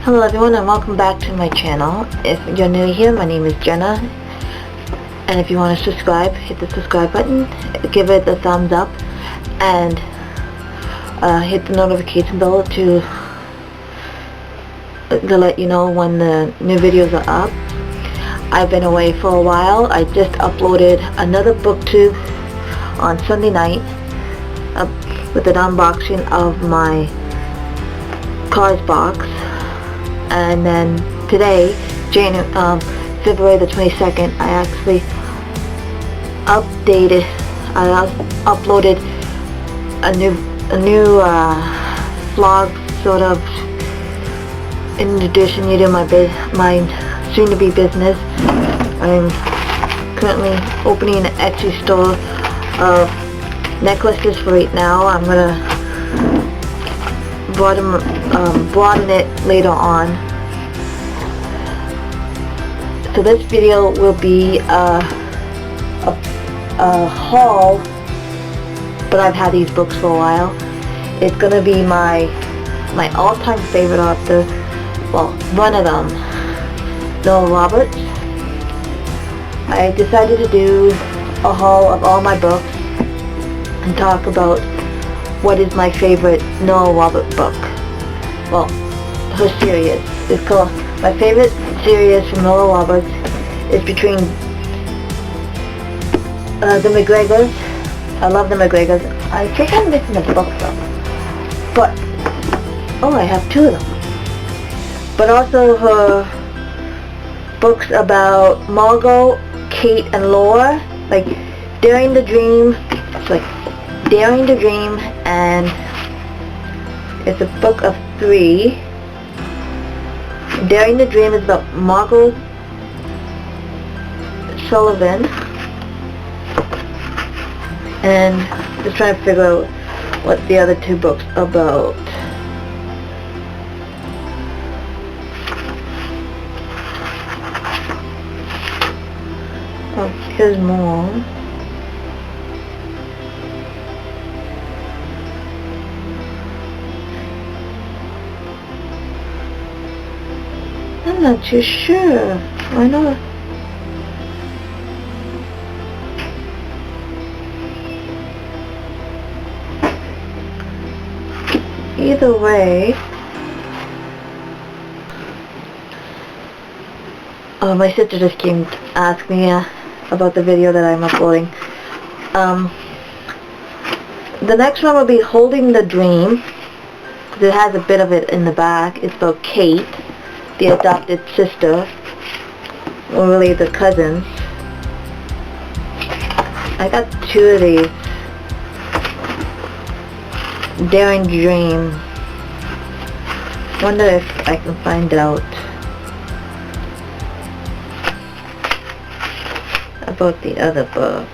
Hello everyone, and welcome back to my channel. If you're new here, my name is Jenna, and if you want to subscribe, hit the subscribe button, give it a thumbs up, and hit the notification bell to let you know when the new videos are up. I've been away for a while. I just uploaded another Booktube on Sunday night with an unboxing of my Cars box. And then today, February the 22nd, I actually uploaded a new vlog, sort of introducing you to my soon-to-be business. I'm currently opening an Etsy store of necklaces for right now. I'm gonna broaden it later on. So this video will be a haul, but I've had these books for a while. It's gonna be my all-time favorite author, well, one of them, Nora Roberts. I decided to do a haul of all my books and talk about what is my favorite Nora Roberts book. Well, her series. It's called, my favorite series from Nora Roberts is between the McGregors. I love the McGregors. I think I'm missing a book though. But, oh, I have two of them. But also her books about Margot, Kate, and Laura, like Daring the Dream. It's like Daring the Dream, and it's a book of 3. Daring the Dream is about Margot Sullivan, and just trying to figure out what the other 2 books are about. Oh, here's more. I'm not too sure. Why not? Either way, my sister just came to ask me about the video that I'm uploading. The next one will be Holding the Dream, because it has a bit of it in the back. It's about Kate, the adopted sister, or really the cousins. I got 2 of these. Daring Dream. Wonder if I can find out about the other books.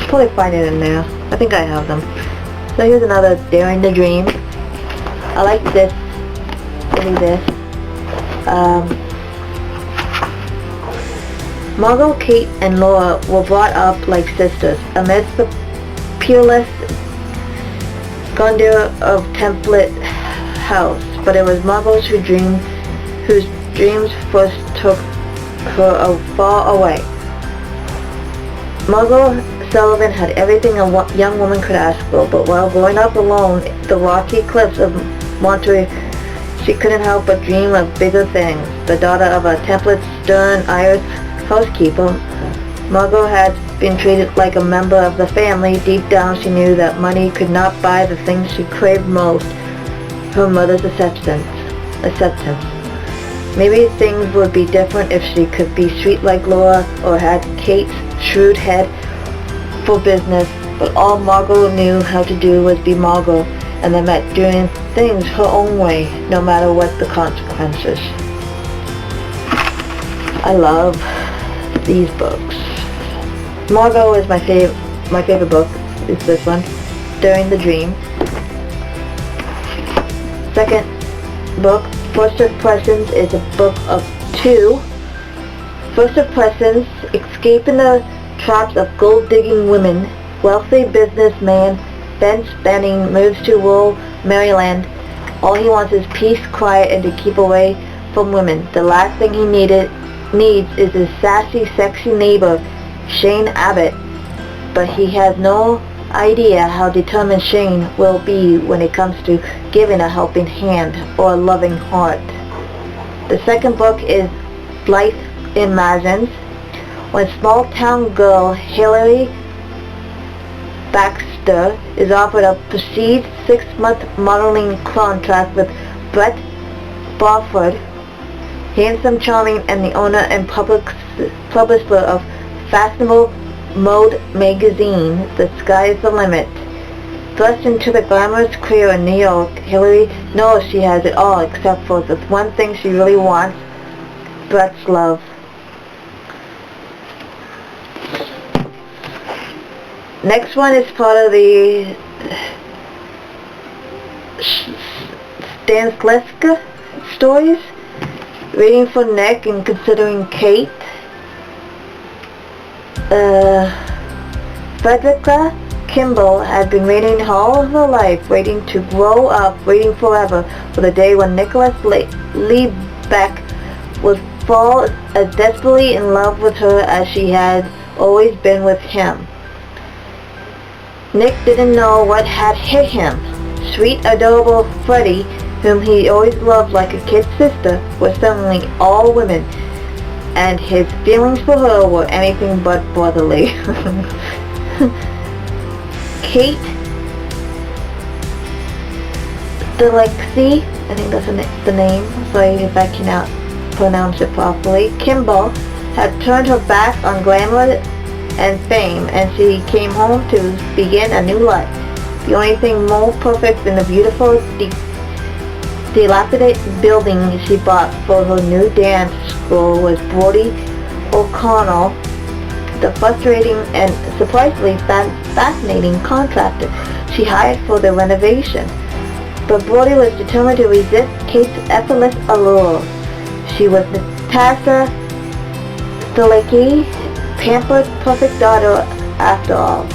Probably find it in there. I think I have them. So here's another Daring the Dream. I like this, really this. Margot, Kate, and Laura were brought up like sisters amidst the peerless grandeur of Template House, but it was Margot whose dreams first took her far away. Margot Sullivan had everything a young woman could ask for, but while growing up alone, the rocky cliffs of Monterey, she couldn't help but dream of bigger things. The daughter of a temperate, stern Irish housekeeper, Margot had been treated like a member of the family. Deep down she knew that money could not buy the things she craved most, her mother's acceptance. Maybe things would be different if she could be sweet like Laura, or had Kate's shrewd head for business, but all Margot knew how to do was be Margot, and that meant doing things her own way, no matter what the consequences. I love these books. Margot is my favorite book. Is this one, Daring the Dream. Second book, First Impressions, is a book of 2. First Impressions, escaping the traps of gold-digging women, wealthy businessman fence-banning, moves to rural Maryland. All he wants is peace, quiet, and to keep away from women. The last thing he needs is his sassy, sexy neighbor, Shane Abbott. But he has no idea how determined Shane will be when it comes to giving a helping hand or a loving heart. The second book is Life Imagines. When small-town girl Hillary Baxter is offered a prestige 6-month modeling contract with Brett Barford, handsome, charming, and the owner and publisher of fashionable Mode magazine, the sky is the limit. Thrust into the glamorous career in New York, Hillary knows she has it all except for the one thing she really wants, Brett's love. Next one is part of the Stanislavski stories, Waiting for Nick and Considering Kate. Frederica Kimball had been waiting all of her life, waiting to grow up, waiting forever for the day when Nicholas Liebeck would fall as desperately in love with her as she had always been with him. Nick didn't know what had hit him. Sweet, adorable Freddie, whom he always loved like a kid sister, was suddenly all women, and his feelings for her were anything but brotherly. Kate Delexy, I think that's the name, sorry if I cannot pronounce it properly, Kimball had turned her back on glamour and fame, and she came home to begin a new life. The only thing more perfect than the beautiful, dilapidated building she bought for her new dance school was Brodie O'Connell, the frustrating and surprisingly fascinating contractor she hired for the renovation. But Brodie was determined to resist Kate's effortless allure. She was Natasha Stalacki, pampered, perfect daughter after all.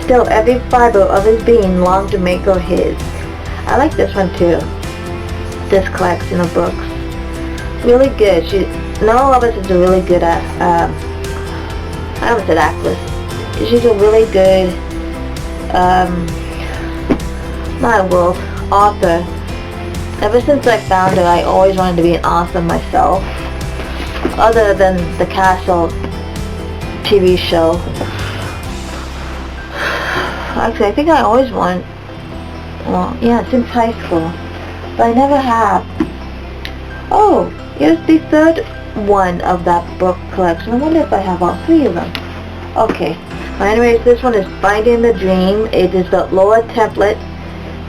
Still, every fiber of his being longed to make her his. I like this one too. This collection of books. Really good. Nora Roberts is a really good, I almost said actress. She's a really good, author. Ever since I found her, I always wanted to be an author myself. Other than the Castle TV show. Actually, I think I always wanted, well, yeah, since high school. But I never have. Oh, here's the third one of that book collection. I wonder if I have all three of them. Okay. Well, anyways, this one is Finding the Dream. It is the Laura template.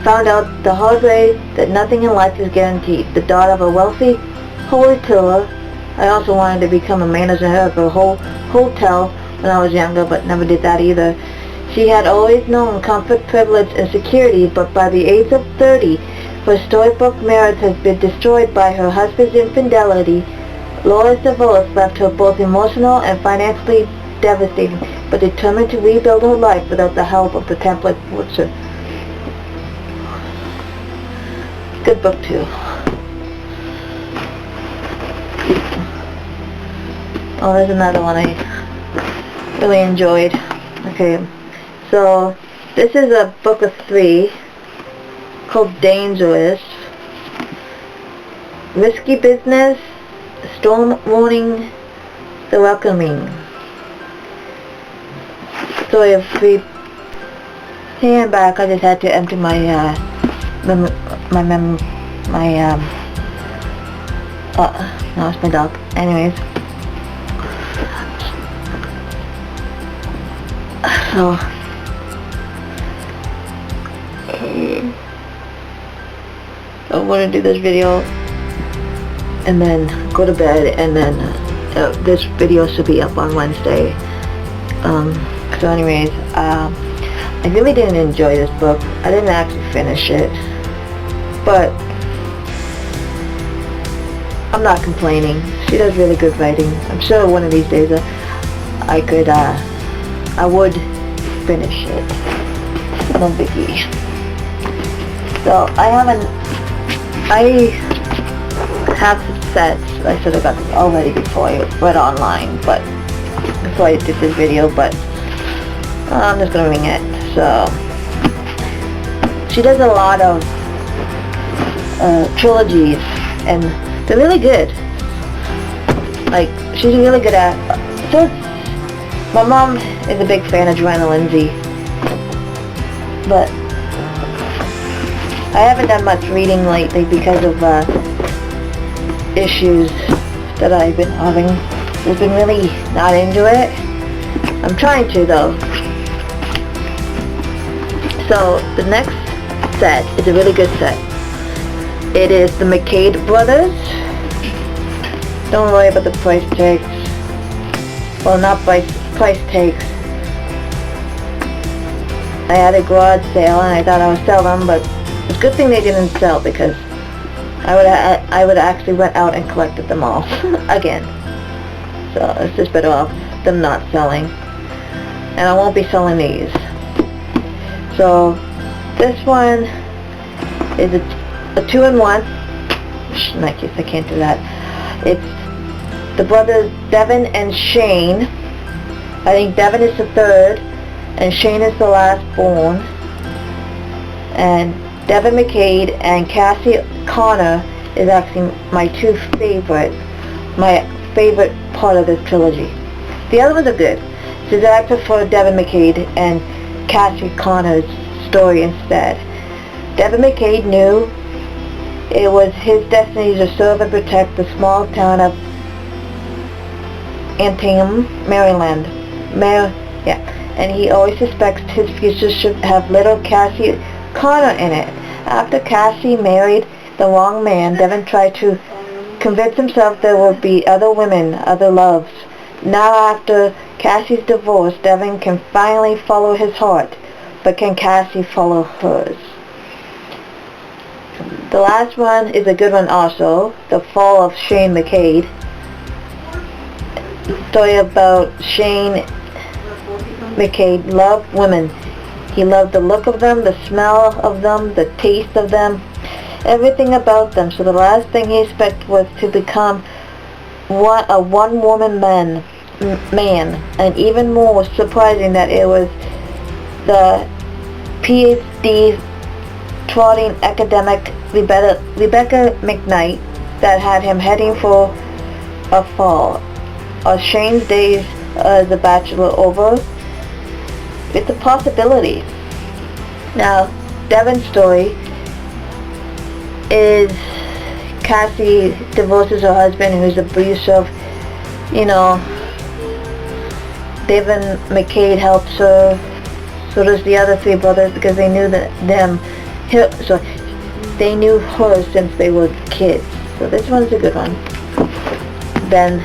Found out the hard way that nothing in life is guaranteed. The daughter of a wealthy hoteler. I also wanted to become a manager of a hotel when I was younger, but never did that either. She had always known comfort, privilege, and security, but by the age of 30, her storybook marriage has been destroyed by her husband's infidelity. Laura's divorce left her both emotional and financially devastated, but determined to rebuild her life without the help of the template butcher. Good book too. Oh, there's another one I really enjoyed. Okay, so this is a book of 3 called Dangerous. Risky Business, Storm Warning, The Welcoming. Story of 3. Here and back, I just had to empty my no, it's my dog. Anyways. So, I want to do this video and then go to bed, and then this video should be up on Wednesday. So anyways, I really didn't enjoy this book. I didn't actually finish it, but I'm not complaining. She does really good writing. I'm sure one of these days I would finish it. no biggie. So I have sets. I should have got them already before I went online, but before I did this video, but I'm just gonna wing it. So she does a lot of trilogies, and they're really good. Like, she's really good at. So my mom is a big fan of Joanna Lindsay, but I haven't done much reading lately because of issues that I've been having. I've been really not into it. I'm trying to, though. So the next set is a really good set. It is the McCade brothers. Don't worry about the price tags. Well, not price tags. I had a garage sale and I thought I would sell them, but it's a good thing they didn't sell, because I would actually went out and collected them all again. So it's just better off them not selling. And I won't be selling these. So this one is a 2-in-1. I can't do that. It's the brothers Devin and Shane. I think Devin is the third, and Shane is the last born. And Devin McCade and Cassie Connor is actually my favorite part of this trilogy. The other ones are good, so I prefer Devin McCade and Cassie Connor's story instead. Devin McCade knew it was his destiny to serve and protect the small town of Antietam, Maryland. And he always suspects his future should have little Cassie Connor in it. After Cassie married the wrong man, Devin tried to convince himself there would be other women, other loves. Now after Cassie's divorce, Devin can finally follow his heart, but can Cassie follow hers? The last one is a good one also, The Fall of Shane McCade. Story about Shane McCade loved women. He loved the look of them, the smell of them, the taste of them, everything about them. So the last thing he expected was to become a one-woman man. And even more surprising that it was the PhD trotting academic Rebecca McKnight that had him heading for a fall. Are Shane's days as a bachelor over? It's a possibility. Now, Devin's story is Cassie divorces her husband, who's abusive. Devin McCade helps her. So does the other three brothers, because they knew so they knew her since they were kids. So this one's a good one. Then,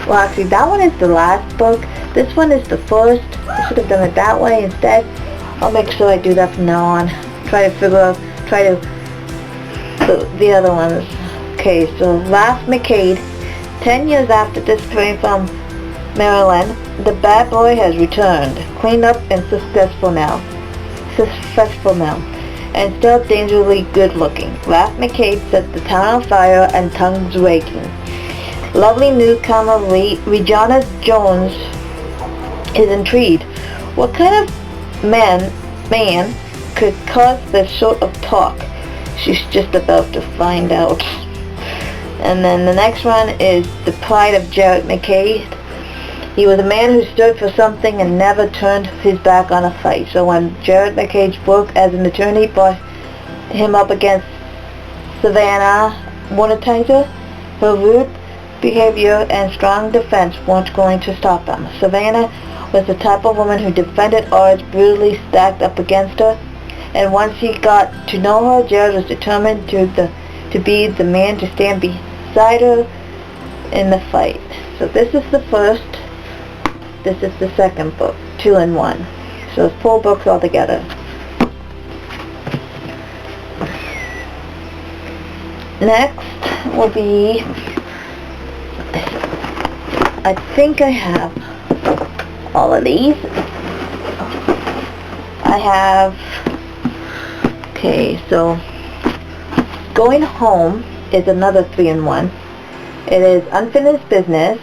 well, actually, that one is the last book. This one is the first. I should have done it that way instead. I'll make sure I do that from now on. The other ones. Okay, so Ralph McCade. 10 years after disappearing from Maryland, the bad boy has returned, cleaned up and successful now, and still dangerously good looking. Ralph McCade sets the town on fire and tongues raking. Lovely newcomer Regina Jones is intrigued. What kind of man could cause this sort of talk? She's just about to find out. And then the next one is The Pride of Jared McCade. He was a man who stood for something and never turned his back on a fight. So when Jared McCade's work as an attorney brought him up against Savannah Monetizer, her rude behavior and strong defense weren't going to stop him. Savannah was the type of woman who defended odds brutally stacked up against her, and once he got to know her, Jared was determined to be the man to stand beside her in the fight. So this is the first. This is the second book, 2-in-1. So it's 4 books altogether. Next will be, I think I have all of these. I have, okay, so Going Home is another 3-in-1. It is unfinished business.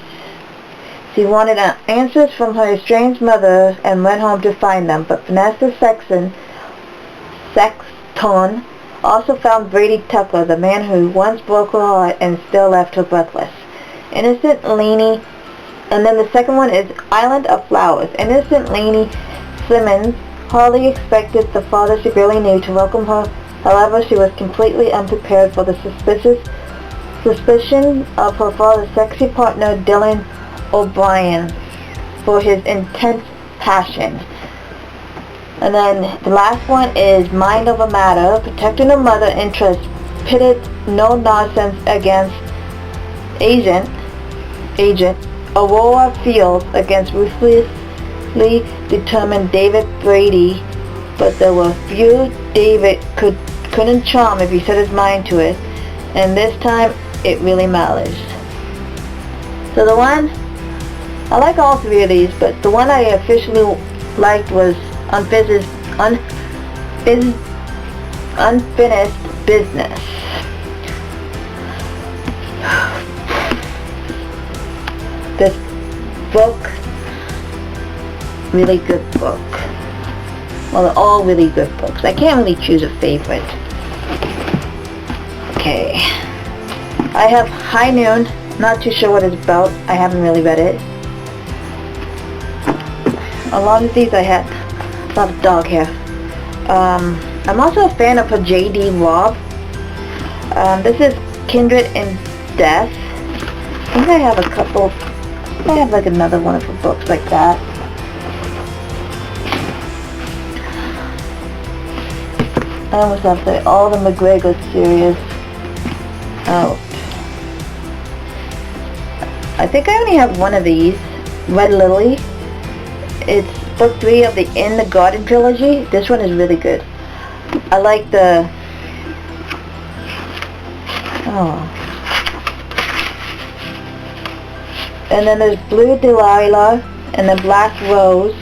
She wanted answers from her estranged mother and went home to find them, but Vanessa Sexton also found Brady Tucker, the man who once broke her heart and still left her breathless. Innocent Lainey, and then the second one is Island of Flowers. Innocent Lainey Simmons hardly expected the father she barely knew to welcome her. However, she was completely unprepared for the suspicion of her father's sexy partner, Dylan O'Brien, for his intense passion. And then the last one is Mind Over Matter. Protecting her mother interests pitted no-nonsense against Agent Aurora Fields against ruthlessly determined David Brady, but there were few David couldn't charm if he set his mind to it, and this time it really matters. So the one, I like all three of these, but the one I officially liked was Unfinished Business. This book, really good book. Well, they're all really good books. I can't really choose a favorite. Okay. I have High Noon. Not too sure what it's about. I haven't really read it. A lot of these I had a lot of dog hair. I'm also a fan of her J.D. Robb. This is Kindred in Death. I think I have a couple. I have like another one of her books like that. I almost have to all the McGregor series out. I think I only have one of these, Red Lily. It's book 3 of the In the Garden trilogy. This one is really good. I like the... And then there's Blue Delilah and then Black Rose.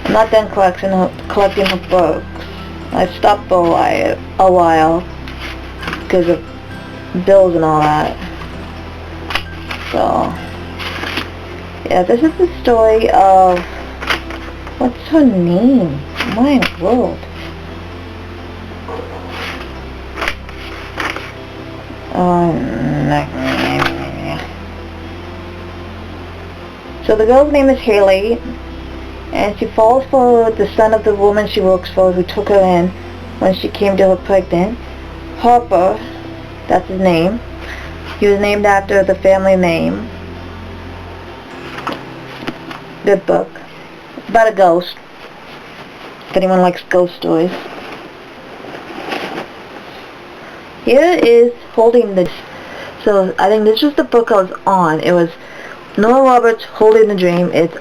I'm not done collecting her books. I stopped for a while because of bills and all that. So, yeah, this is the story of, what's her name? My world. So the girl's name is Haley, and she falls for the son of the woman she works for, who took her in when she came to her pregnant. Harper, that's his name. He was named after the family name. Good book. It's about a ghost, if anyone likes ghost stories. Here is Holding the... So I think this was the book I was on. It was Nora Roberts, Holding the Dream. It's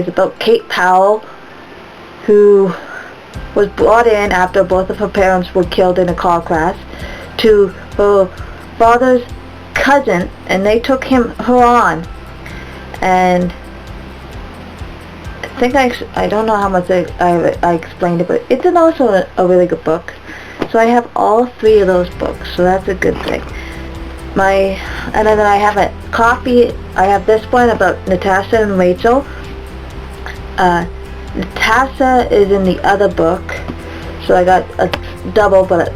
about Kate Powell, who was brought in after both of her parents were killed in a car crash, to her father's cousin, and they took her on. And I think I don't know how much I explained it, but it's also a really good book. So I have all 3 of those books, so that's a good thing. And then I have a copy. I have this one about Natasha and Rachel. Natasha is in the other book, so I got a double, but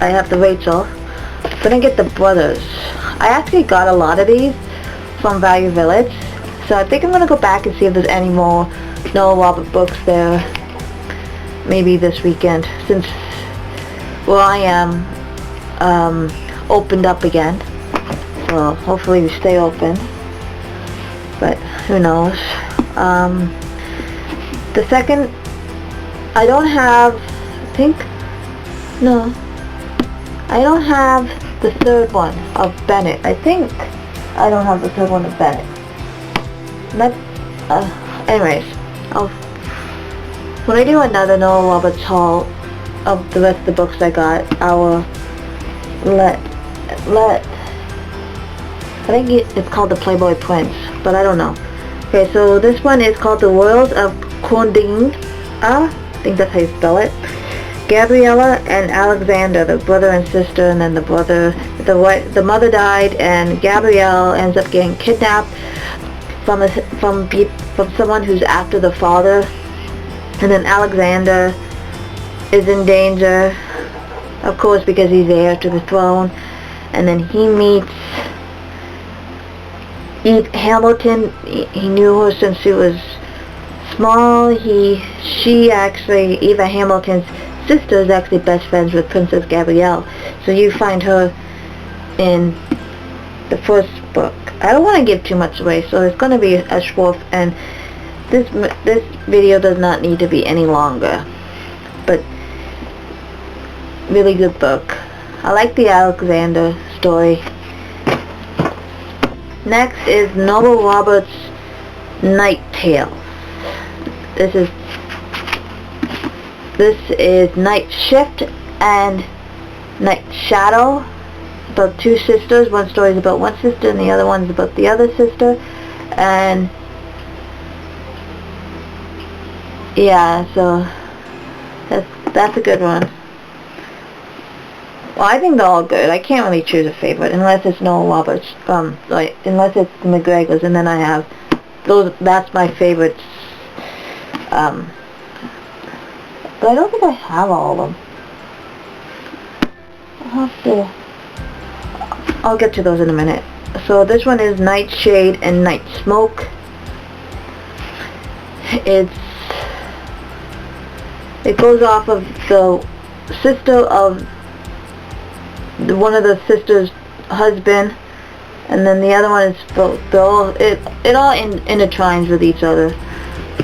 I have the Rachel. Didn't get the brothers. I actually got a lot of these from Value Village, so I think I'm gonna go back and see if there's any more Nora Roberts books there. Maybe this weekend, since where I am opened up again. So hopefully we stay open, but who knows. The second, I don't have, I don't have the third one of Bennett. I think I don't have the third one of Bennett. Anyways, when I do another Nora Roberts haul of the rest of the books I got, I will I think it's called the Playboy Prince, but I don't know. Okay, so this one is called The World of Conding. I think that's how you spell it. Gabriella and Alexander, the brother and sister, and then the mother died, and Gabrielle ends up getting kidnapped from someone who's after the father, and then Alexander is in danger, of course, because he's heir to the throne, and then he meets Eve Hamilton. He knew her since she was small. Eva Hamilton's sister is actually best friends with Princess Gabrielle. So you find her in the first book. I don't want to give too much away, so it's going to be a short, and this video does not need to be any longer. But really good book. I like the Alexander story. Next is Nora Roberts' Night Tales. This is Night Shift and Night Shadow, about two sisters. One story is about one sister and the other one's about the other sister. And yeah, so that's a good one. Well, I think they're all good. I can't really choose a favorite unless it's Nora Roberts, unless it's the McGregors, and then I have those. That's my favorites. But I don't think I have all of them. I'll get to those in a minute. So this one is Nightshade and Night Smoke. It goes off of the sister of one of the sisters' husband, and then the other one is it all intertwines with each other.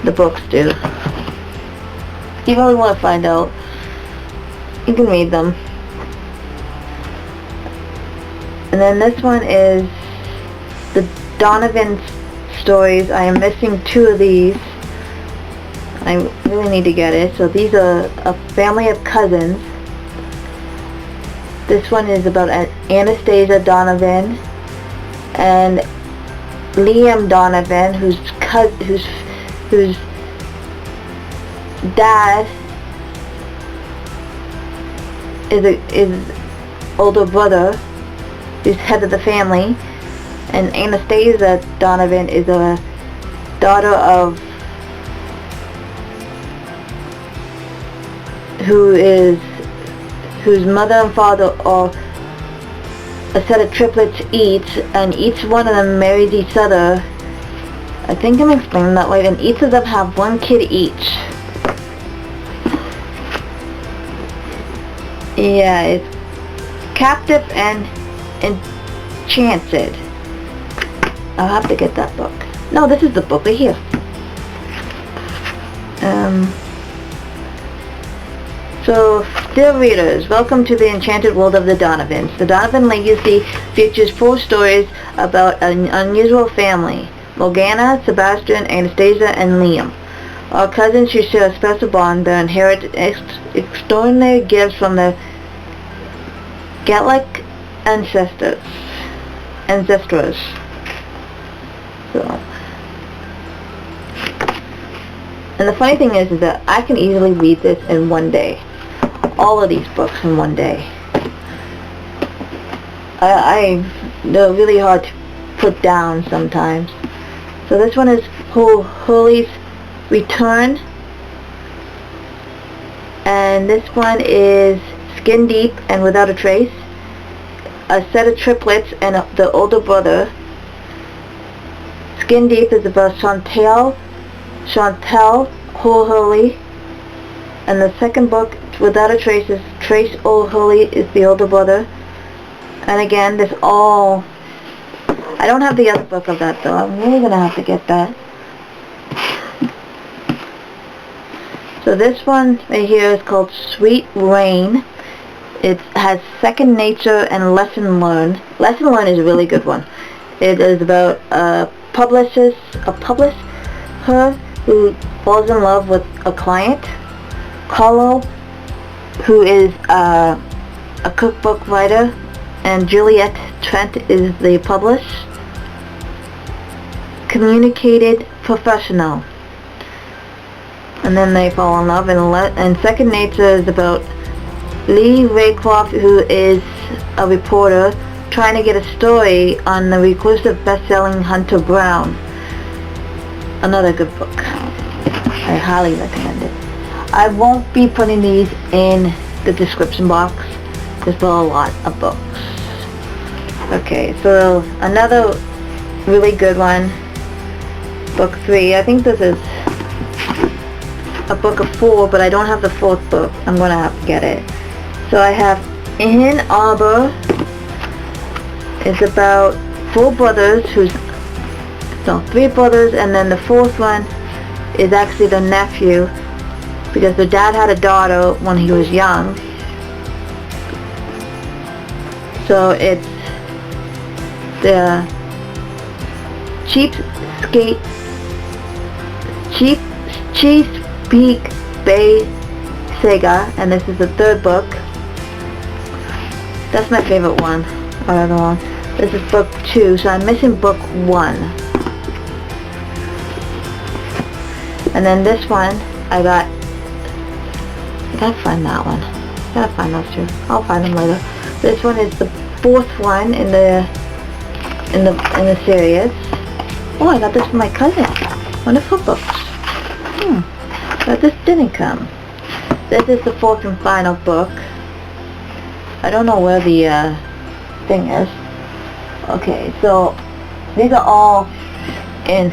The books do. If you really want to find out, you can read them. And then this one is the Donovan stories. I am missing two of these. I really need to get it. So these are a family of cousins. This one is about Anastasia Donovan and Liam Donovan, whose dad is older brother, who's head of the family, and Anastasia Donovan is a daughter of whose mother and father are a set of triplets each, and each one of them marries each other. I think I'm explaining that right, and each of them have one kid each. Yeah, it's Captive and Enchanted. I'll have to get that book. No, this is the book right here. So, dear readers, welcome to the enchanted world of the Donovans. The Donovan legacy features 4 stories about an unusual family: Morgana, Sebastian, Anastasia, and Liam. Our cousins who share a special bond that inherit extraordinary gifts from their Gaelic ancestors. So, and the funny thing is that I can easily read this in one day. All of these books in one day. They're really hard to put down sometimes. So this one is Hurley's Return, and this one is Skin Deep and Without a Trace, a set of triplets and the older brother. Skin Deep is about Chantal O'Hurley, and the second book, Without a Trace, is Trace O'Hurley is the older brother. And again, this all... I don't have the other book of that though. I'm really going to have to get that. So this one right here is called Sweet Rain. It has Second Nature and Lesson Learned. Lesson Learned is a really good one. It is about a publisher who falls in love with a client, Carlo, who is a cookbook writer, and Juliet Trent is the publisher. Communicated professional. And then they fall in love, and Second Nature is about Lee Raycroft, who is a reporter trying to get a story on the reclusive best-selling Hunter Brown. Another good book. I highly recommend it. I won't be putting these in the description box. There's a lot of books. Okay, so another really good one. Book 3. I think this is a book of 4, but I don't have the 4th book. I'm gonna have to get it. So I have In Arbor. It's about 3 brothers, and then the 4th one is actually the nephew, because the dad had a daughter when he was young. So it's the Chesapeake Bay Saga, and this is the 3rd book. That's my favorite one. Another one. This is book 2, so I'm missing book 1. And then this one, I gotta find that one. Gotta find those 2. I'll find them later. This one is the 4th one in the series. Oh, I got this from my cousin. One of her books. But this didn't come. This is the 4th and final book. I don't know where the thing is. Okay, so these are all in.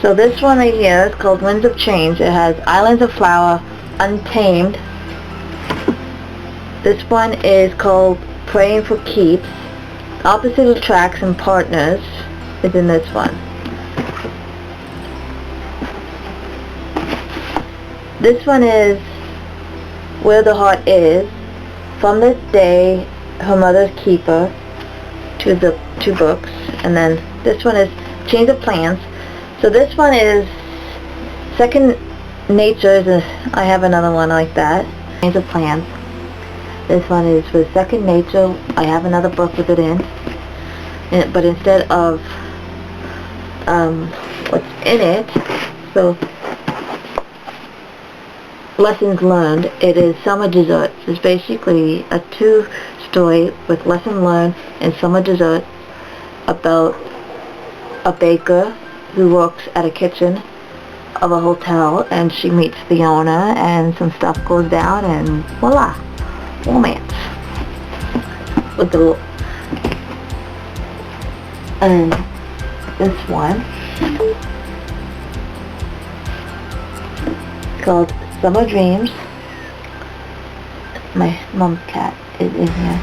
So this one right here is called Winds of Change. It has Islands of Flower, Untamed. This one is called Praying for Keeps. Opposite Attracts and Partners is in this one. This one is Where the Heart Is. From This Day, Her Mother's Keeper. To the 2 books. And then this one is Change of Plans. So this one is Second Nature. I have another one like that. Change of Plans. This one is with Second Nature. I have another book with it in. But instead of what's in it, so lessons learned, it is Summer Desserts. It's basically a 2 story with lesson learned and summer dessert about a baker who works at a kitchen of a hotel, and she meets the owner and some stuff goes down, and voila, romance with the. And this one called Summer Dreams. My mom's cat is in here.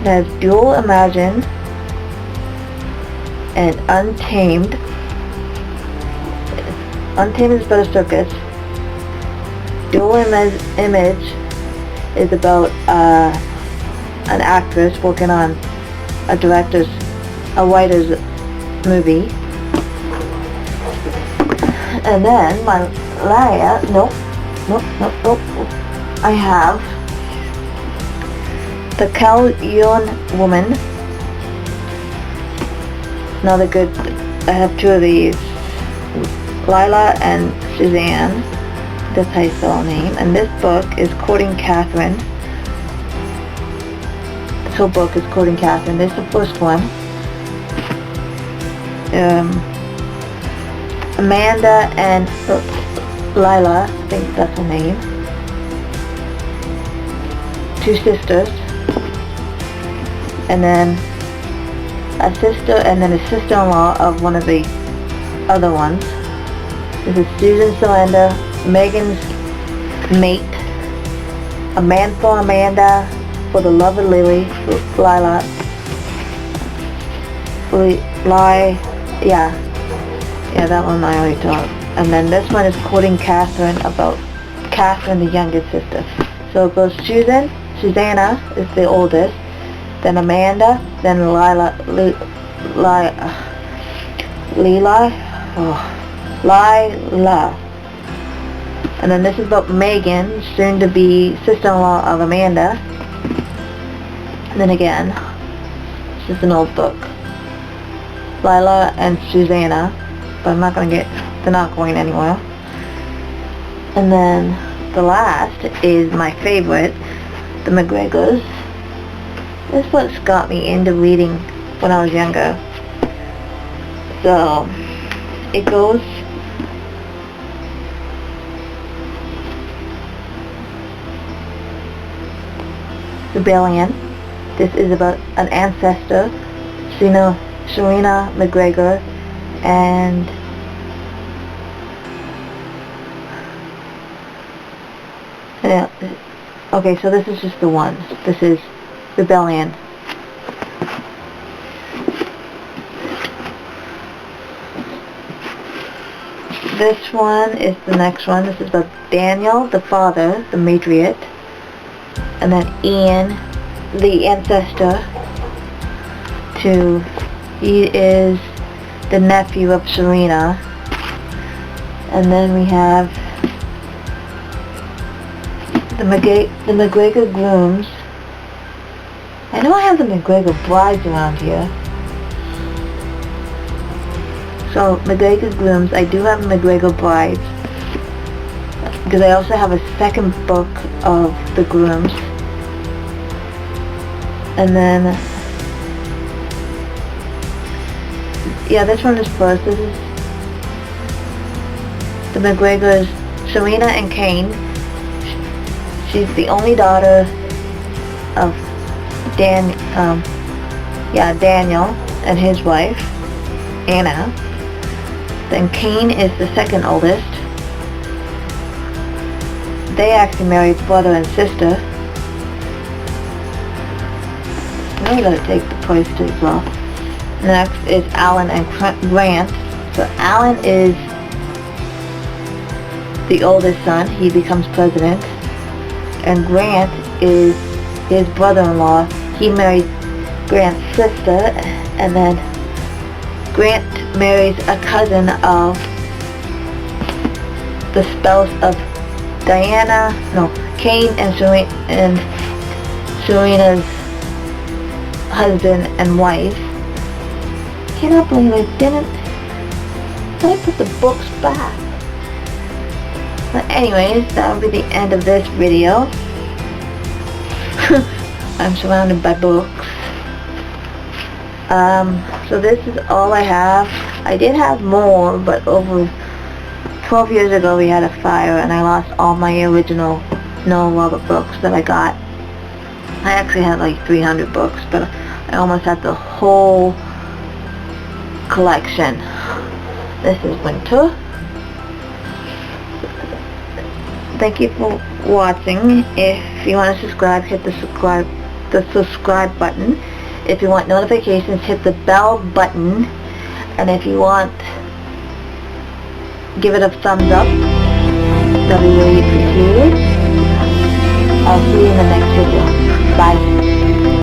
There's Dual Imagine and Untamed. Untamed is about a circus. Dual Image is about an actress working on a writer's movie. And then my I have The Callion Woman. Another good, I have 2 of these. Lila and Suzanne. That's how you spell her name. And this book is Courting Catherine. This whole book is Courting Catherine. This is the first one. Amanda and Lila, I think that's her name. 2 sisters. And then a sister, and then a sister-in-law of one of the other ones. This is Susan Solander, Megan's mate, A Man for Amanda, For the Love of Lily, Lila, yeah, that one I already talked. And then this one is Courting Catherine, about Catherine, the youngest sister. So it goes Susanna is the oldest, then Amanda, then Lila, and then this is about Megan, soon to be sister-in-law of Amanda. And then again, this is an old book. Lila and Susanna, but I'm not gonna get, they're not going anywhere. And then the last is my favorite, the McGregors. This what's got me into reading when I was younger. So it goes Rebellion. This is about an ancestor, Serena McGregor, and yeah, okay, so this is just the one. This is Rebellion. This one is the next one. This is about Daniel, the father, the matriarch, and then Ian, the ancestor, he is the nephew of Serena. And then we have the McGregor grooms. I know I have the McGregor brides around here. So McGregor grooms, I do have McGregor brides, because I also have a second book of the grooms. And then, yeah, this one is first. This is the McGregors, Serena and Kane. She's the only daughter of Daniel and his wife, Anna. Then Kane is the second oldest. They actually married brother and sister. I'm going to take the poster as well. Next is Alan and Grant. So Alan is the oldest son. He becomes president. And Grant is his brother-in-law. He married Grant's sister, and then Grant marries a cousin of the spouse of Kane and Serena's husband and wife. Cannot believe I didn't. Let me put the books back. But anyways, that will be the end of this video. I'm surrounded by books. So this is all I have. I did have more, but over 12 years ago we had a fire and I lost all my original Nora Roberts books that I got. I actually had like 300 books, but I almost had the whole collection. This is winter. Thank you for watching. If you want to subscribe, hit the subscribe button. If you want notifications, hit the bell button. And if you want, give it a thumbs up. That'll be really appreciated. I'll see you in the next video. Bye.